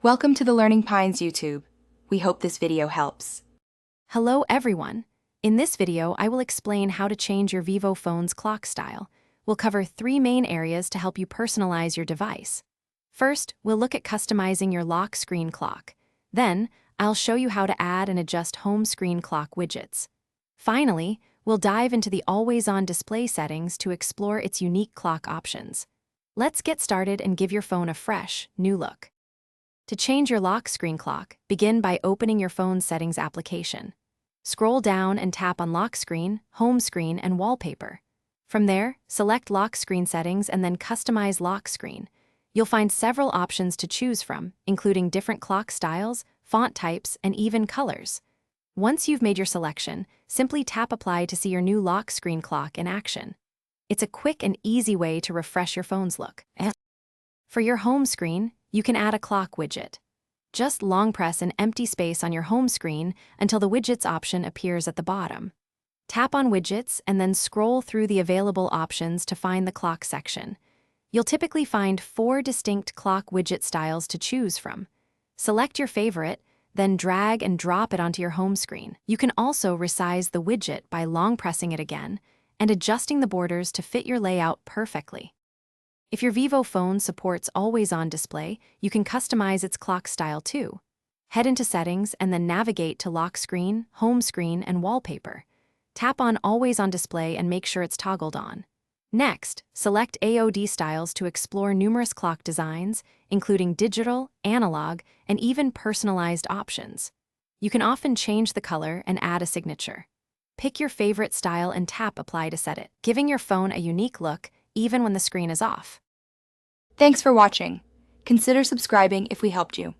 Welcome to the Learning Pines YouTube. We hope this video helps. Hello everyone. In this video, I will explain how to change your Vivo phone's clock style. We'll cover 3 main areas to help you personalize your device. First, we'll look at customizing your lock screen clock. Then, I'll show you how to add and adjust home screen clock widgets. Finally, we'll dive into the always-on display settings to explore its unique clock options. Let's get started and give your phone a fresh, new look. To change your lock screen clock, begin by opening your phone's settings application. Scroll down and tap on Lock Screen, Home Screen, and Wallpaper. From there, select Lock Screen Settings and then Customize Lock Screen. You'll find several options to choose from, including different clock styles, font types, and even colors. Once you've made your selection, simply tap Apply to see your new lock screen clock in action. It's a quick and easy way to refresh your phone's look. For your home screen, you can add a clock widget. Just long press an empty space on your home screen until the Widgets option appears at the bottom. Tap on Widgets and then scroll through the available options to find the clock section. You'll typically find 4 distinct clock widget styles to choose from. Select your favorite, then drag and drop it onto your home screen. You can also resize the widget by long pressing it again and adjusting the borders to fit your layout perfectly. If your Vivo phone supports always-on display, you can customize its clock style too. Head into Settings and then navigate to Lock Screen, Home Screen, and Wallpaper. Tap on Always-on Display and make sure it's toggled on. Next, select AOD styles to explore numerous clock designs, including digital, analog, and even personalized options. You can often change the color and add a signature. Pick your favorite style and tap Apply to set it, giving your phone a unique look even when the screen is off. Thanks for watching. Consider subscribing if we helped you.